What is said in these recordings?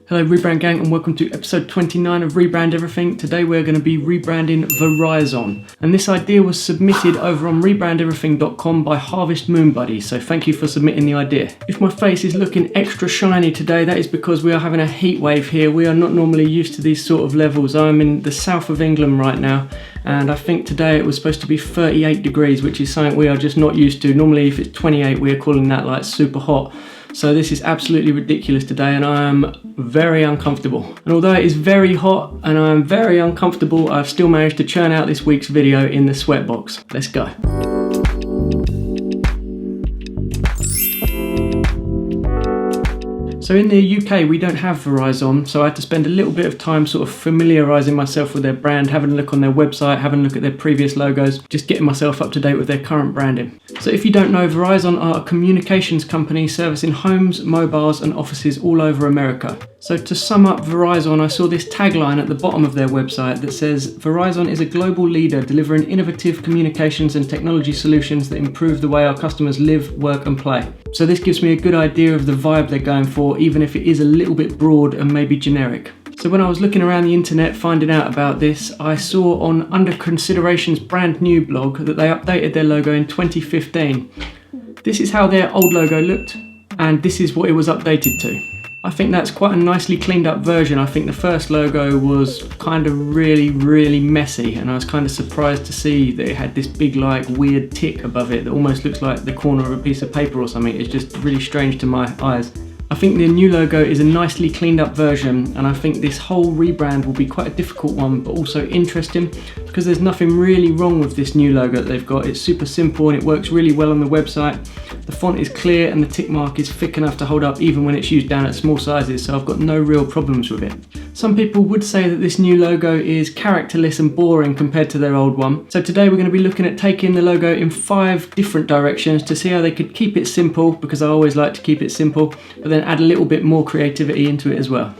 Hello Rebrand gang, and welcome to episode 29 of Rebrand Everything. Today we're going to be rebranding Verizon, and this idea was submitted over on rebrandeverything.com by Harvestmoonbuddies, so thank you for submitting the idea. If my face is looking extra shiny today, that is because we are having a heat wave here. We are not normally used to these sort of levels. I'm in the south of England right now, and I think today it was supposed to be 38 degrees, which is something we are just not used to. Normally if it's 28 we are calling that like super hot. So this is absolutely ridiculous today, and I am very uncomfortable. And although it is very hot and I am very uncomfortable, I've still managed to churn out this week's video in the sweatbox. Let's go. So in the UK we don't have Verizon, so I had to spend a little bit of time sort of familiarising myself with their brand, having a look on their website, having a look at their previous logos, just getting myself up to date with their current branding. So if you don't know, Verizon are a communications company servicing homes, mobiles and offices all over America. So to sum up Verizon, I saw this tagline at the bottom of their website that says, Verizon is a global leader delivering innovative communications and technology solutions that improve the way our customers live, work and play. So this gives me a good idea of the vibe they're going for, even if it is a little bit broad and maybe generic. So when I was looking around the internet finding out about this, I saw on Under Consideration's brand new blog that they updated their logo in 2015. This is how their old logo looked, and this is what it was updated to. I think that's quite a nicely cleaned up version. I think the first logo was kind of really messy, and I was kind of surprised to see that it had this big like weird tick above it that almost looks like the corner of a piece of paper or something. It's just really strange to my eyes. I think the new logo is a nicely cleaned up version, and I think this whole rebrand will be quite a difficult one, but also interesting because there's nothing really wrong with this new logo that they've got. It's super simple and it works really well on the website. The font is clear and the tick mark is thick enough to hold up even when it's used down at small sizes, so I've got no real problems with it. Some people would say that this new logo is characterless and boring compared to their old one. So today we're going to be looking at taking the logo in 5 different directions to see how they could keep it simple, because I always like to keep it simple, but then add a little bit more creativity into it as well.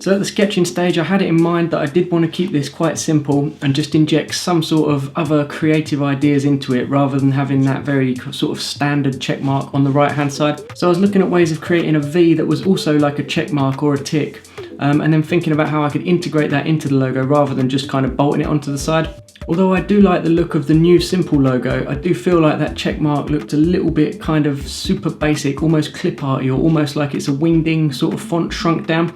So at the sketching stage I had it in mind that I did want to keep this quite simple and just inject some sort of other creative ideas into it rather than having that very sort of standard check mark on the right hand side. So I was looking at ways of creating a V that was also like a check mark or a tick, and then thinking about how I could integrate that into the logo rather than just kind of bolting it onto the side. Although I do like the look of the new simple logo, I do feel like that check mark looked a little bit kind of super basic, almost clip arty, or almost like it's a wingding sort of font shrunk down,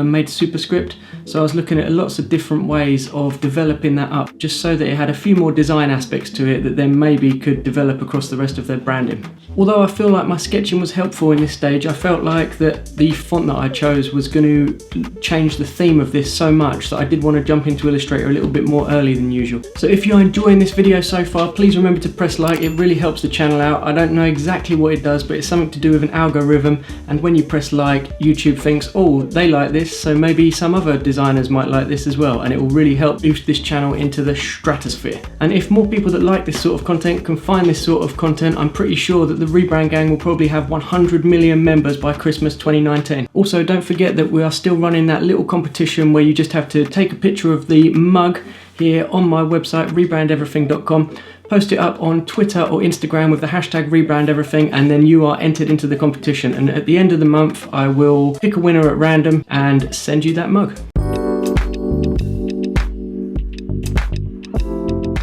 made superscript. So I was looking at lots of different ways of developing that up, just so that it had a few more design aspects to it that then maybe could develop across the rest of their branding. Although I feel like my sketching was helpful in this stage, I felt like that the font that I chose was going to change the theme of this so much that I did want to jump into Illustrator a little bit more early than usual. So if you're enjoying this video so far, please remember to press like. It really helps the channel out. I don't know exactly what it does, but it's something to do with an algorithm, and when you press like, YouTube thinks, oh, they like this, so maybe some other designers might like this as well, and it will really help boost this channel into the stratosphere. And if more people that like this sort of content can find this sort of content, I'm pretty sure that the Rebrand gang will probably have 100 million members by Christmas 2019. Also, don't forget that we are still running that little competition where you just have to take a picture of the mug here on my website rebrandeverything.com, post it up on Twitter or Instagram with the hashtag #RebrandEverything, and then you are entered into the competition, and at the end of the month I will pick a winner at random and send you that mug.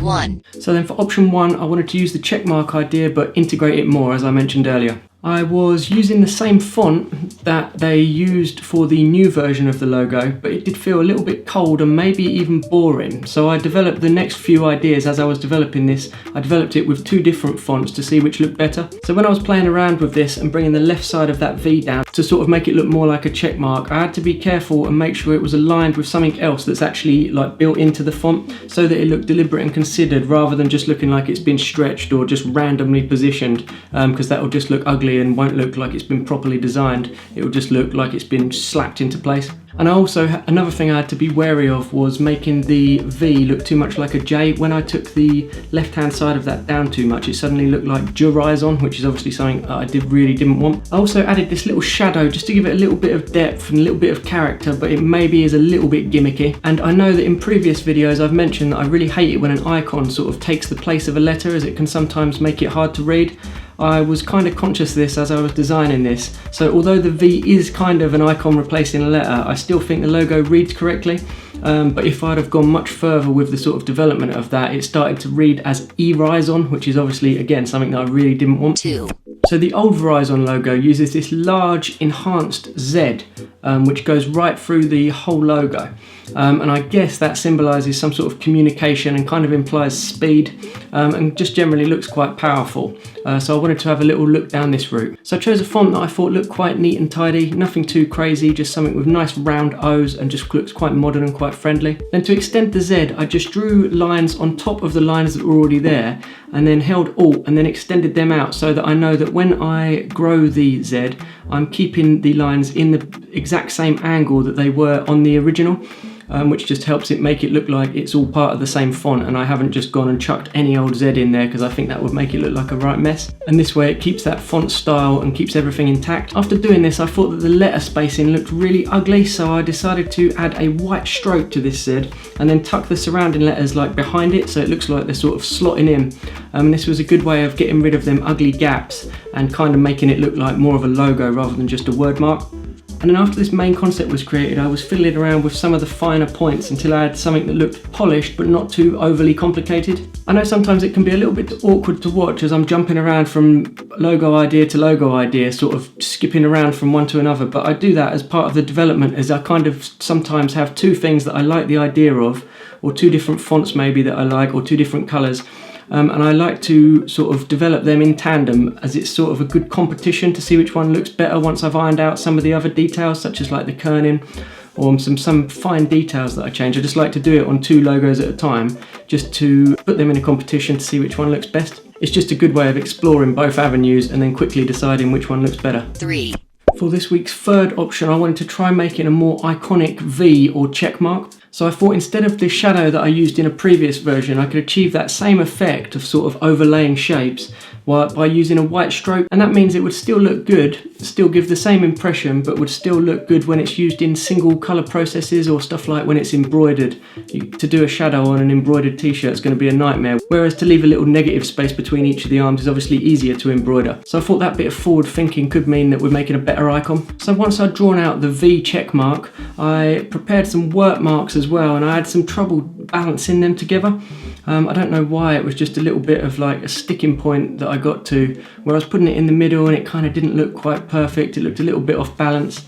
1. So then for option 1, I wanted to use the checkmark idea but integrate it more, as I mentioned earlier. I was using the same font that they used for the new version of the logo, but it did feel a little bit cold and maybe even boring. So I developed the next few ideas as I was developing this. I developed it with 2 different fonts to see which looked better. So when I was playing around with this and bringing the left side of that V down to sort of make it look more like a check mark, I had to be careful and make sure it was aligned with something else that's actually like built into the font, so that it looked deliberate and considered rather than just looking like it's been stretched or just randomly positioned, because that will just look ugly and won't look like it's been properly designed. It will just look like it's been slapped into place. And also, another thing I had to be wary of was making the V look too much like a J. When I took the left hand side of that down too much, it suddenly looked like Verizon, which is obviously something I really didn't want. I also added this little shadow just to give it a little bit of depth and a little bit of character, but it maybe is a little bit gimmicky. And I know that in previous videos I've mentioned that I really hate it when an icon sort of takes the place of a letter, as it can sometimes make it hard to read. I was kind of conscious of this as I was designing this. So although the V is kind of an icon replacing a letter, I still think the logo reads correctly. But if I'd have gone much further with the sort of development of that, it started to read as Verizon, which is obviously, again, something that I really didn't want to. So the old Verizon logo uses this large enhanced Z, which goes right through the whole logo. And I guess that symbolises some sort of communication and kind of implies speed, and just generally looks quite powerful. So I wanted to have a little look down this route. So I chose a font that I thought looked quite neat and tidy, nothing too crazy, just something with nice round O's and just looks quite modern and quite friendly. Then to extend the Z, I just drew lines on top of the lines that were already there, and then held Alt and then extended them out so that I know that when I grow the Z, I'm keeping the lines in the exact same angle that they were on the original. Which just helps it make it look like it's all part of the same font, and I haven't just gone and chucked any old Z in there because I think that would make it look like a right mess. And this way it keeps that font style and keeps everything intact. After doing this, I thought that the letter spacing looked really ugly, so I decided to add a white stroke to this Z and then tuck the surrounding letters like behind it so it looks like they're sort of slotting in. This was a good way of getting rid of them ugly gaps and kind of making it look like more of a logo rather than just a word mark. And then after this main concept was created, I was fiddling around with some of the finer points until I had something that looked polished but not too overly complicated. I know sometimes it can be a little bit awkward to watch as I'm jumping around from logo idea to logo idea, sort of skipping around from one to another, but I do that as part of the development, as I kind of sometimes have two things that I like the idea of, or two different fonts maybe that I like, or two different colours. And I like to sort of develop them in tandem, as it's sort of a good competition to see which one looks better once I've ironed out some of the other details, such as like the kerning or some fine details that I change. I just like to do it on two logos at a time, just to put them in a competition to see which one looks best. It's just a good way of exploring both avenues and then quickly deciding which one looks better. 3. For this week's third option, I wanted to try making a more iconic V or check mark. So I thought instead of the shadow that I used in a previous version, I could achieve that same effect of sort of overlaying shapes by using a white stroke, and that means it would still look good, still give the same impression, but would still look good when it's used in single colour processes or stuff like when it's embroidered. To do a shadow on an embroidered t-shirt is going to be a nightmare, whereas to leave a little negative space between each of the arms is obviously easier to embroider. So I thought that bit of forward thinking could mean that we're making a better icon. So once I'd drawn out the V check mark, I prepared some work marks as well, and I had some trouble balancing them together. I don't know why, it was just a little bit of like a sticking point that I got to where I was putting it in the middle and it kind of didn't look quite perfect. It looked a little bit off balance.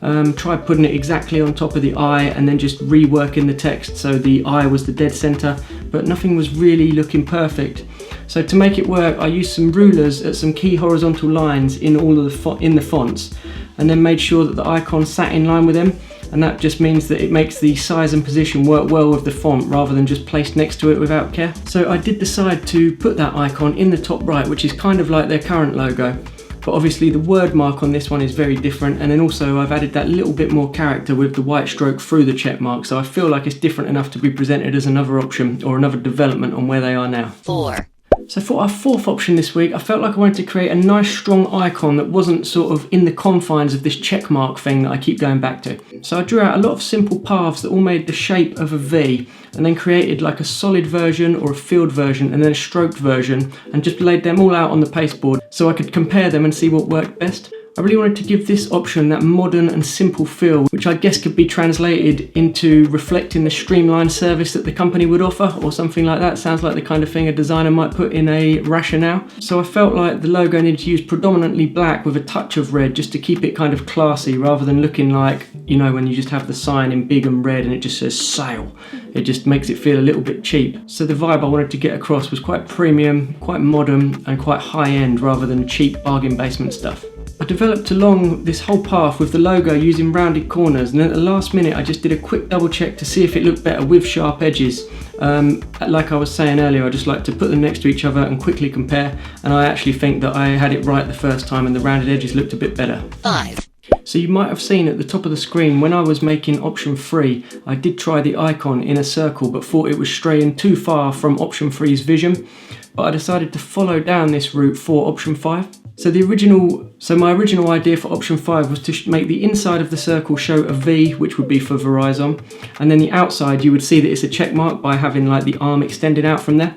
Tried putting it exactly on top of the I and then just reworking the text so the I was the dead center, but nothing was really looking perfect. So to make it work, I used some rulers at some key horizontal lines in all of the fonts, and then made sure that the icon sat in line with them. And that just means that it makes the size and position work well with the font rather than just placed next to it without care. So I did decide to put that icon in the top right, which is kind of like their current logo. But obviously the word mark on this one is very different, and then also I've added that little bit more character with the white stroke through the check mark, so I feel like it's different enough to be presented as another option or another development on where they are now. 4. So for our fourth option this week, I felt like I wanted to create a nice strong icon that wasn't sort of in the confines of this check mark thing that I keep going back to. So I drew out a lot of simple paths that all made the shape of a V, and then created like a solid version or a filled version and then a stroked version, and just laid them all out on the pasteboard so I could compare them and see what worked best. I really wanted to give this option that modern and simple feel, which I guess could be translated into reflecting the streamlined service that the company would offer, or something like that. Sounds like the kind of thing a designer might put in a rationale. So I felt like the logo needed to use predominantly black with a touch of red, just to keep it kind of classy rather than looking like, you know, when you just have the sign in big and red and it just says sale. It just makes it feel a little bit cheap. So the vibe I wanted to get across was quite premium, quite modern and quite high end rather than cheap bargain basement stuff. I developed along this whole path with the logo using rounded corners, and at the last minute I just did a quick double check to see if it looked better with sharp edges. Like I was saying earlier, I just like to put them next to each other and quickly compare, and I actually think that I had it right the first time and the rounded edges looked a bit better. 5. So you might have seen at the top of the screen when I was making option 3, I did try the icon in a circle but thought it was straying too far from option 3's vision, but I decided to follow down this route for option 5. So my original idea for option 5 was to make the inside of the circle show a V, which would be for Verizon, and then the outside you would see that it's a check mark by having like the arm extended out from there.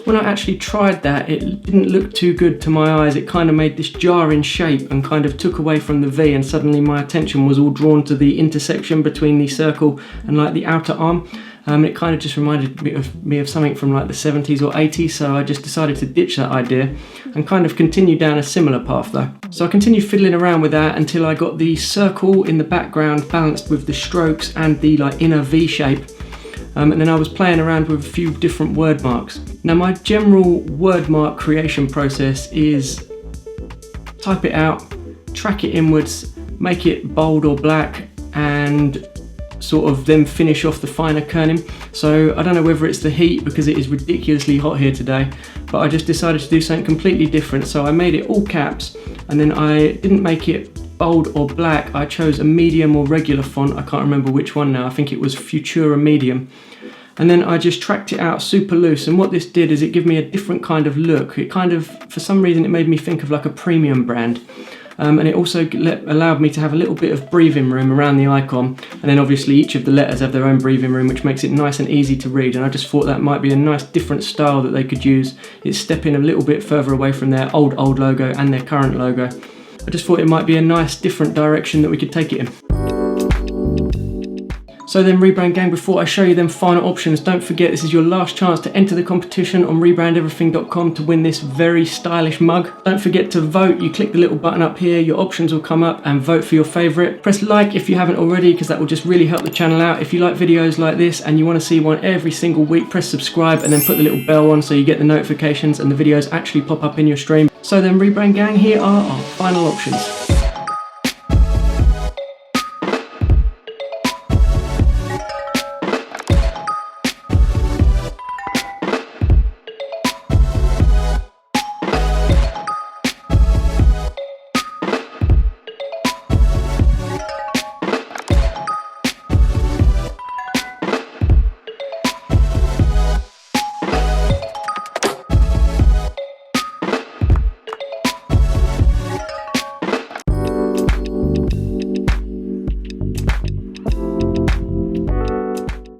When I actually tried that, it didn't look too good to my eyes. It kind of made this jarring shape and kind of took away from the V, and suddenly my attention was all drawn to the intersection between the circle and like the outer arm. It kind of just reminded me of something from like the 70s or 80s, so I just decided to ditch that idea and kind of continue down a similar path though. So I continued fiddling around with that until I got the circle in the background balanced with the strokes and the like inner V shape. And then I was playing around with a few different word marks. Now my general word mark creation process is type it out, track it inwards, make it bold or black, and sort of then finish off the finer kerning. So I don't know whether it's the heat, because it is ridiculously hot here today, but I just decided to do something completely different. So I made it all caps, and then I didn't make it bold or black. I chose a medium or regular font. I can't remember which one now. I think it was Futura Medium. And then I just tracked it out super loose, and what this did is it gave me a different kind of look. It kind of, for some reason, it made me think of like a premium brand. And it also allowed me to have a little bit of breathing room around the icon, and then obviously each of the letters have their own breathing room, which makes it nice and easy to read. And I just thought that might be a nice different style that they could use. It's stepping a little bit further away from their old logo and their current logo. I just thought it might be a nice different direction that we could take it in. So then, Rebrand gang, before I show you them final options, don't forget this is your last chance to enter the competition on rebrandeverything.com to win this very stylish mug. Don't forget to vote. You click the little button up here, your options will come up, and vote for your favourite. Press like if you haven't already, because that will just really help the channel out. If you like videos like this and you want to see one every single week, press subscribe and then put the little bell on so you get the notifications and the videos actually pop up in your stream. So then, Rebrand gang, here are our final options.